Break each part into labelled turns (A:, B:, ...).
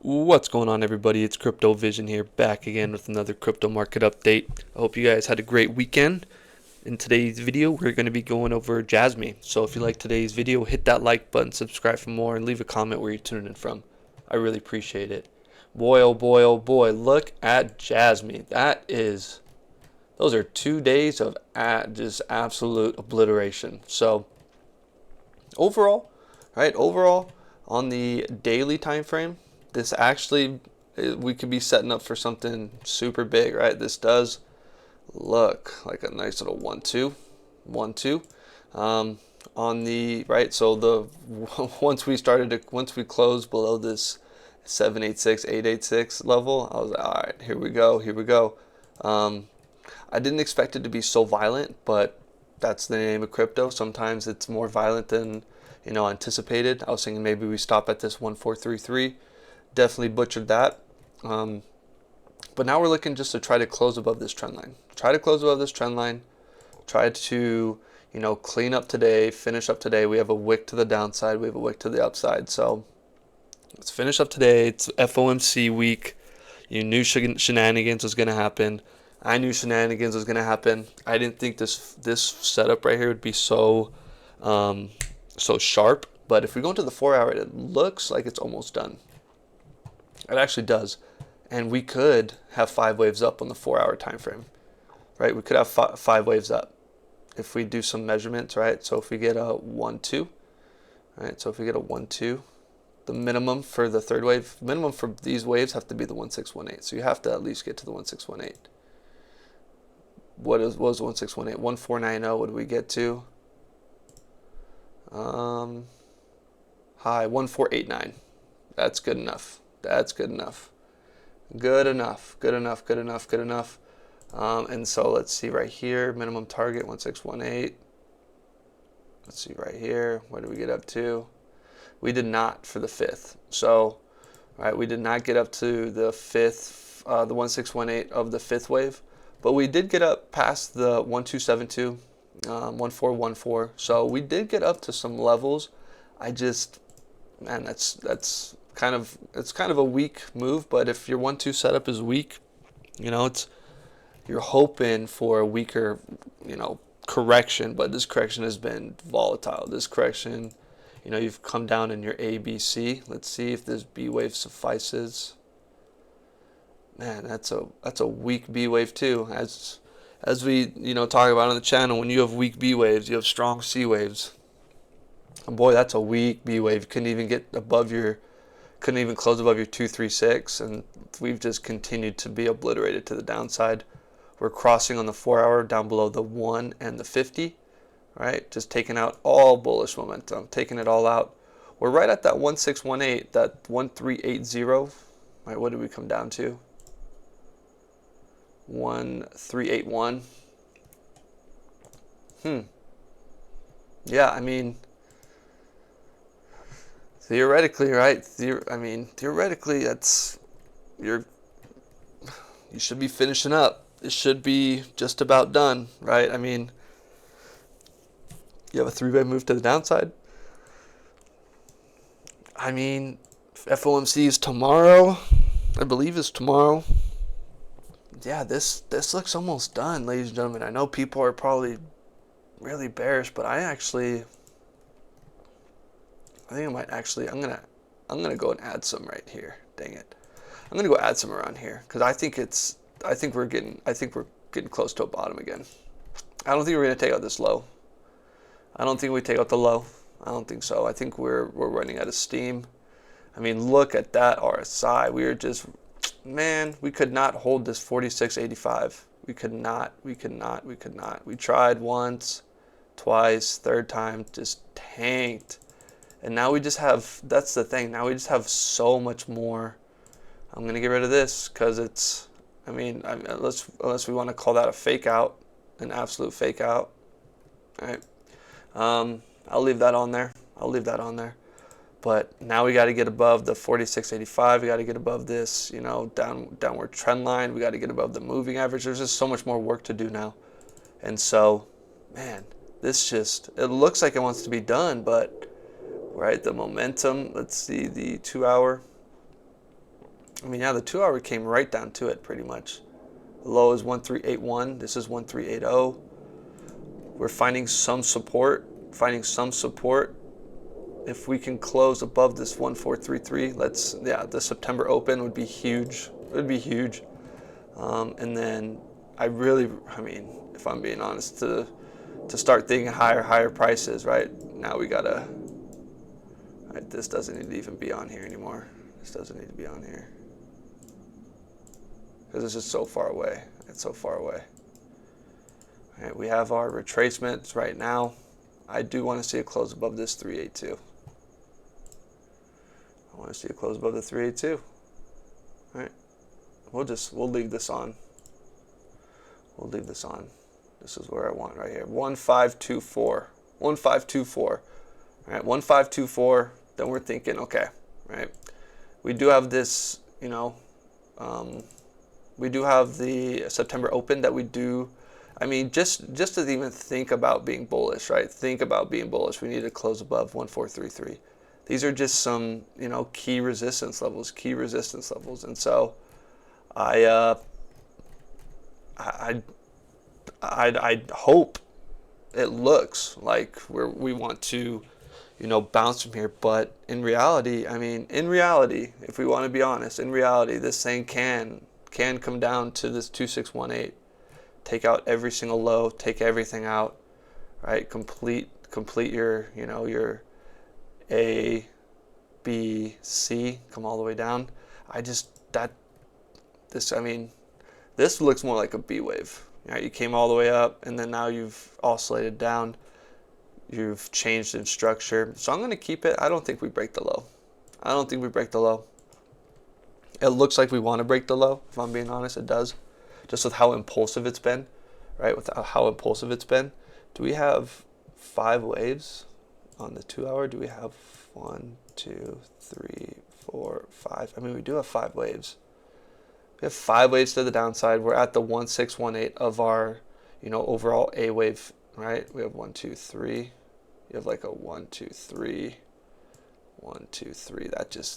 A: What's going on, everybody? It's Crypto Vision here, back again with another crypto market update. I hope you guys had a great weekend. In today's video, we're going to be going over JASMY. So if you like today's video, hit that like button, subscribe for more, and leave a comment where you're tuning in from. I really appreciate it. Boy, oh boy, oh boy, look at JASMY. Those are 2 days of just absolute obliteration. So overall, overall, on the daily time frame, this actually, we could be setting up for something super big, right? This does look like a nice little 1-2, 1-2. On the right, so the once we closed below this 786, 886 level, I was like, all right, here we go, here we go. I didn't expect it to be so violent, but that's the name of crypto. Sometimes it's more violent than anticipated. I was thinking maybe we stop at this 1433. Definitely butchered that. But now we're looking just to try to close above this trend line. Try to close above this trend line. Try to clean up today, finish up today. We have a wick to the downside. We have a wick to the upside. So let's finish up today. It's FOMC week. You knew shenanigans was going to happen. I knew shenanigans was going to happen. I didn't think this setup right here would be so sharp. But if we go into the 4 hour, it looks like it's almost done. It actually does. And we could have 5 waves up on the 4 hour time frame, right? We could have 5 waves up if we do some measurements, right? So if we get a 1-2, right? So if we get a 1-2, the minimum for the third wave, minimum for these waves have to be the 1618. So you have to at least get to the 1618. What was 1618? 1490. What did we get to? High 1489. That's good enough. That's good enough. Good enough. Good enough. Good enough. Good enough. And so let's see right here, minimum target 1618. Let's see right here. What did we get up to? We did not for the fifth. So, right, we did not get up to the fifth, the 1618 of the fifth wave, but we did get up past the 1272, 1414. So we did get up to some levels. Man, that's kind of a weak move. But if your 1-2 setup is weak, you're hoping for a weaker, correction. But this correction has been volatile. This correction, you've come down in your ABC. Let's see if this B wave suffices. Man, that's a weak B wave too. As we talk about on the channel, when you have weak B waves, you have strong C waves. And boy, that's a weak B wave. Couldn't even close above your 236, and we've just continued to be obliterated to the downside. We're crossing on the 4 hour down below the 1 and the 50, right? Just taking out all bullish momentum, taking it all out. We're right at that 1618, that 1380, right? What did we come down to? 1381. Yeah, I mean, theoretically, right? Theoretically, you should be finishing up. It should be just about done, right? I mean, you have a 3-way move to the downside. I mean, FOMC is tomorrow. I believe it's tomorrow. Yeah, this looks almost done, ladies and gentlemen. I know people are probably really bearish, but I think I might actually. I'm gonna go and add some right here. Dang it, I'm gonna go add some around here because I think we're getting close to a bottom again. I don't think we're gonna take out this low. I don't think we take out the low. I don't think so. I think we're running out of steam. I mean, look at that RSI. We could not hold this 46.85. We could not. We tried once, twice, third time, just tanked. And now we just have, that's the thing, now we just have so much more. I'm going to get rid of this because unless we want to call that a fake out, an absolute fake out. All right. I'll leave that on there. But now we got to get above the 46.85. We got to get above this, downward trend line. We got to get above the moving average. There's just so much more work to do now. And so, man, it looks like it wants to be done, but right, the momentum, let's see, the 2 hour. I mean, yeah, the 2-hour came right down to it pretty much. The low is 1381. This is 1380. We're finding some support. If we can close above this 1433, the September open would be huge. It would be huge. And then I mean, if I'm being honest, to start thinking higher prices, right? Now we gotta, right, this doesn't need to even be on here anymore. This doesn't need to be on here. Because it's just so far away. It's so far away. All right, we have our retracements right now. I do want to see a close above this 382. I want to see a close above the 382. All right, we'll leave this on. We'll leave this on. This is where I want right here. 1524. 1524. All right, 1524. Then we're thinking, okay, right? We do have this, you know, we do have the September open that we do. I mean, just to even think about being bullish, right? Think about being bullish. We need to close above 1433. These are just some, you know, key resistance levels. And so I hope it looks like we want to, you know, bounce from here. But in reality, I mean, if we want to be honest, in reality, this thing can come down to this 2618. Take out every single low, take everything out, right? Complete your, you know, your A, B, C, come all the way down. I mean, this looks more like a B wave. Right? You came all the way up, and then now you've oscillated down. You've changed in structure. So I'm going to keep it. I don't think we break the low. It looks like we want to break the low. If I'm being honest, it does. Just with how impulsive it's been, right? With how impulsive it's been. Do we have 5 waves on the 2-hour? Do we have 1, 2, 3, 4, 5? I mean, we do have 5 waves. We have 5 waves to the downside. We're at the 1618 of our, you know, overall A wave, right? We have 1, 2, 3. You have like a 1, 2, 3, 1, 2, 3.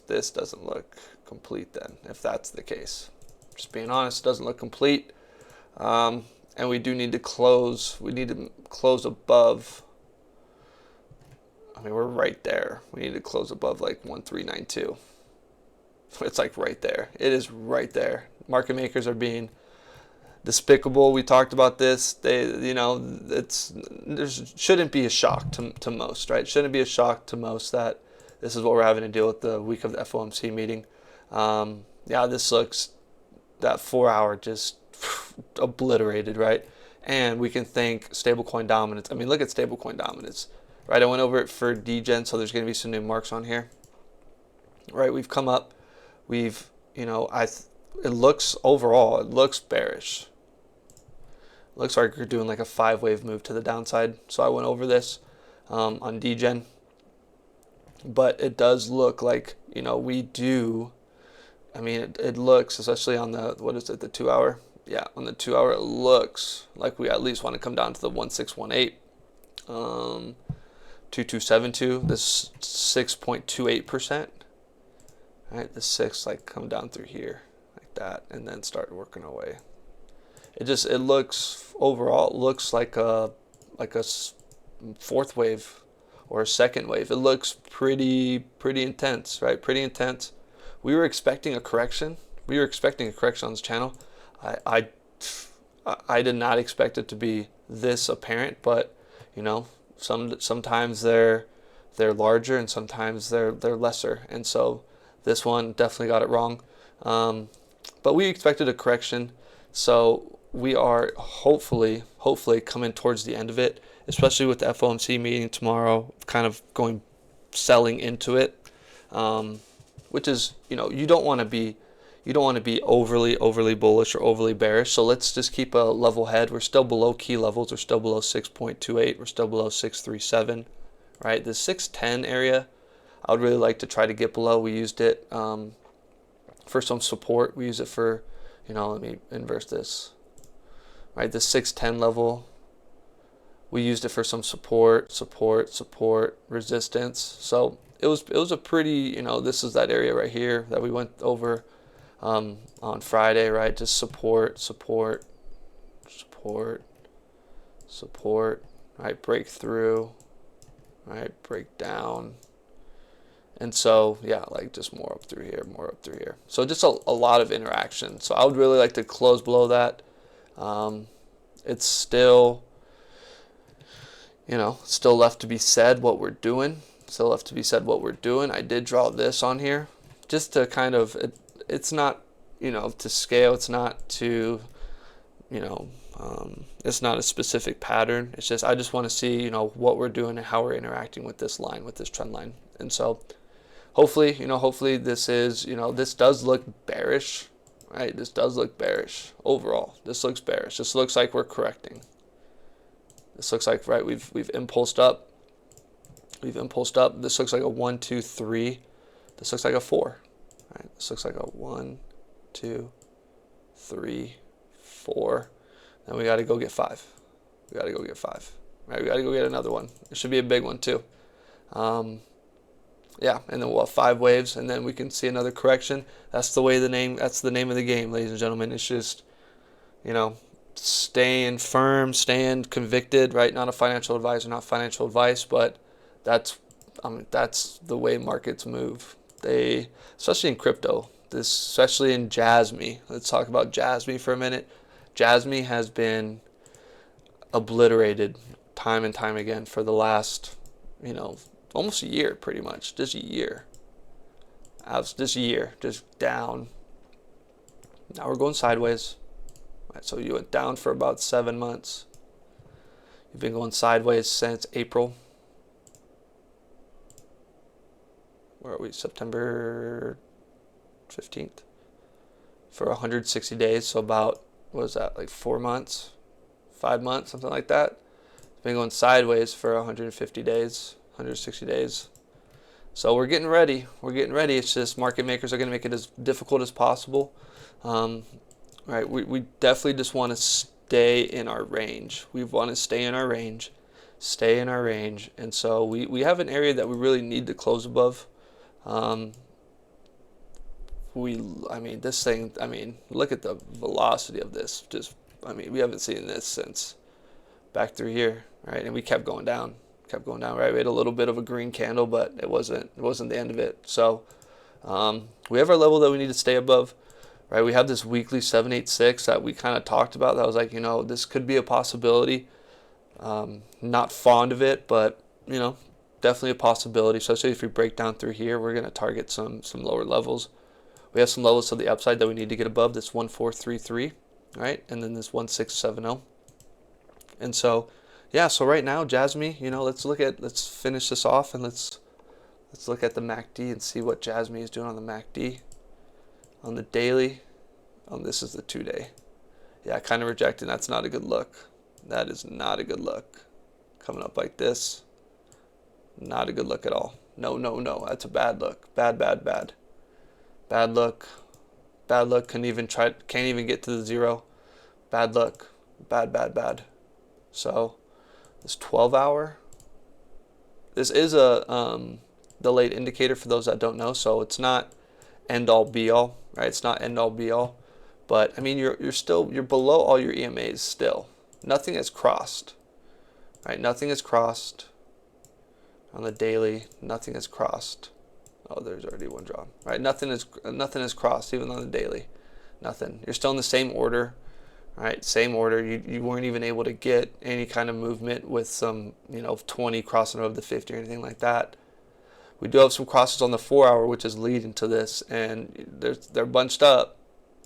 A: This doesn't look complete then, if that's the case. Just being honest, it doesn't look complete. And we do need to close. We need to close above. I mean, we're right there. We need to close above like 1392. It's like right there. It is right there. Market makers are being despicable. We talked about this. You know, there shouldn't be a shock to most, right? Shouldn't be a shock to most that this is what we're having to deal with the week of the FOMC meeting. Yeah, this looks, that 4-hour just obliterated, right? And we can thank stablecoin dominance. I mean, look at stablecoin dominance, right? I went over it for DGen, so there's going to be some new marks on here, right? We've come up. We've, you know, it looks overall, it looks bearish. It looks like we're doing like a 5-wave move to the downside. So I went over this on DGen. But it does look like, you know, we do. I mean, it looks, especially on the, what is it, the 2-hour? Yeah, on the 2-hour, it looks like we at least want to come down to the 1618. 2272, this 6.28%. Right, the 6, like, come down through here like that, and then start working our way. It looks overall, it looks like a 4th wave or a 2nd wave. It looks pretty intense, right? Pretty intense. We were expecting a correction. On this channel. I did not expect it to be this apparent, but you know, sometimes they're larger and sometimes they're lesser, and so this one definitely got it wrong. But we expected a correction, so we are hopefully coming towards the end of it, especially with the FOMC meeting tomorrow, kind of selling into it, which is, you know, you don't want to be overly bullish or overly bearish. So let's just keep a level head. We're still below key levels. We're still below 6.28. We're still below 637, right? The 610 area, I would really like to try to get below. We used it for some support. We use it for, you know, let me inverse this, right? The 610 level, we used it for some support, resistance. So it was a pretty, you know, this is that area right here that we went over on Friday, right? Just support, support, support, support, right? Break through, right? Break down. And so, yeah, like just more up through here, more up through here. So just a lot of interaction. So I would really like to close below that. It's still, still left to be said what we're doing. Still left to be said what we're doing. I did draw this on here just to kind of, it's not, to scale. It's not to, it's not a specific pattern. It's just, I just want to see, what we're doing and how we're interacting with this line, with this trend line. And so hopefully, hopefully this is, this does look bearish, right? This does look bearish overall. This looks bearish. This looks like we're correcting. This looks like, right, we've impulsed up. We've impulsed up. This looks like a 1, 2, 3. This looks like a 4. Right? This looks like a 1, 2, 3, 4. Then we got to go get 5. We got to go get 5. Right? We got to go get another one. It should be a big one too. Yeah, and then we'll have 5 waves, and then we can see another correction. That's the way that's the name of the game, ladies and gentlemen. It's just, staying firm, staying convicted, right? Not a financial advisor, not financial advice, but that's the way markets move. Especially in crypto, especially in JASMY. Let's talk about JASMY for a minute. JASMY has been obliterated time and time again for the last, almost a year, pretty much. Just a year. Just down. Now we're going sideways. Right, so you went down for about 7 months. You've been going sideways since April. Where are we? September 15th. For 160 days. So about, what is that, like 4 months? 5 months, something like that. It's been going sideways for 150 days. 160 days. So we're getting ready. We're getting ready. It's just market makers are going to make it as difficult as possible. Right? We definitely just want to stay in our range. We want to stay in our range. Stay in our range. And so we have an area that we really need to close above. This thing, look at the velocity of this. We haven't seen this since back through here, right? And we kept going down. Right? We had a little bit of a green candle, but it wasn't the end of it. So we have our level that we need to stay above, right? We have this weekly 786 that we kind of talked about. That was like, this could be a possibility. Not fond of it, but definitely a possibility. Especially if we break down through here, we're going to target some lower levels. We have some levels to the upside that we need to get above. This 1433, right? And then this 1670. And so, yeah, so right now, JASMY, let's finish this off, and let's look at the MACD and see what JASMY is doing on the MACD. On the daily, this is the 2-day. Yeah, kind of rejecting. That's not a good look. That is not a good look. Coming up like this, not a good look at all. No. That's a bad look. Bad. Bad look. Can't even get to the 0. Bad look. Bad. So this 12-hour. This is a delayed indicator for those that don't know. So it's not end all be all, right? It's not end all be all, but you're below all your EMAs still. Nothing has crossed, right? Nothing has crossed on the daily. Nothing has crossed. Oh, there's already one draw, right? Nothing has crossed even on the daily. Nothing. You're still in the same order. Right, same order. You weren't even able to get any kind of movement with some 20 crossing over the 50 or anything like that. We do have some crosses on the 4-hour, which is leading to this, and they're bunched up.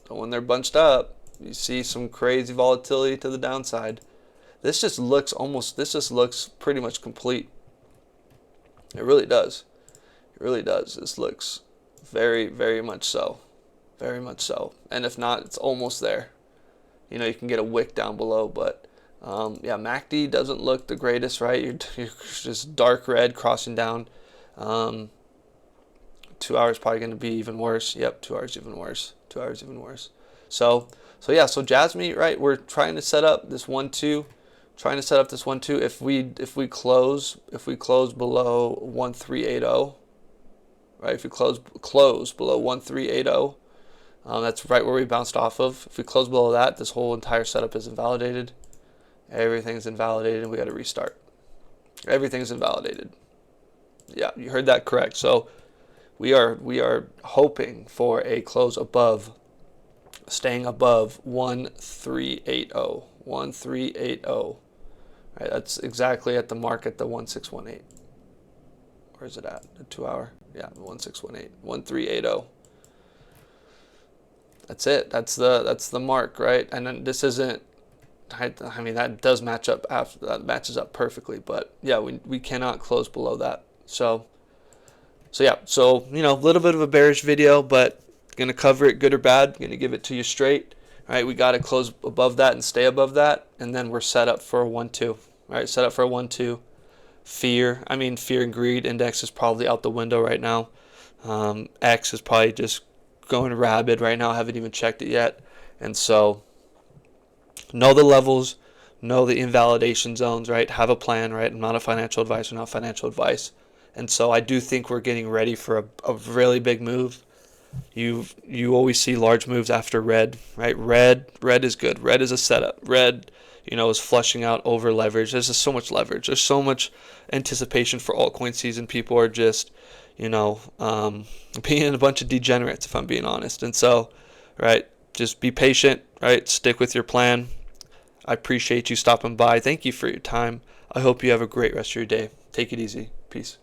A: So when they're bunched up, you see some crazy volatility to the downside. This just looks pretty much complete. It really does. This looks very, very much so. Very much so. And if not, it's almost there. You can get a wick down below, but yeah, MACD doesn't look the greatest, right? You're just dark red crossing down. 2 hours probably going to be even worse. Yep, 2 hours even worse. 2 hours even worse. So yeah, so JASMY, right? We're trying to set up this 1-2. If we close below 1380, right? If we close below 1380. That's right where we bounced off of. If we close below that, this whole entire setup is invalidated. Everything's invalidated, and we got to restart. Everything's invalidated. Yeah, you heard that correct. So we are hoping for a close above, staying above 1380. 1380. All right, that's exactly at the mark at the 1618. Where's it at? The 2 hour? Yeah, 1618. 1380. That's it. That's the mark, right? And then this isn't. I mean, that does match up after that, matches up perfectly, but yeah, we cannot close below that. So yeah, so you know, a little bit of a bearish video, but gonna cover it good or bad. Gonna give it to you straight. All right, we got to close above that and stay above that, and then we're set up for a 1-2. All right, set up for a 1-2. Fear and greed index is probably out the window right now. X is probably just going rabid right now. I haven't even checked it yet, and so know the levels, know the invalidation zones, right? Have a plan, right? I'm not a financial advisor, not financial advice. And so I do think we're getting ready for a really big move. You always see large moves after red, right? Red is good. Red is a setup. Red, is flushing out over leverage. There's just so much leverage. There's so much anticipation for altcoin season. People are just, being a bunch of degenerates, if I'm being honest. And so, right, just be patient, right? Stick with your plan. I appreciate you stopping by. Thank you for your time. I hope you have a great rest of your day. Take it easy. Peace.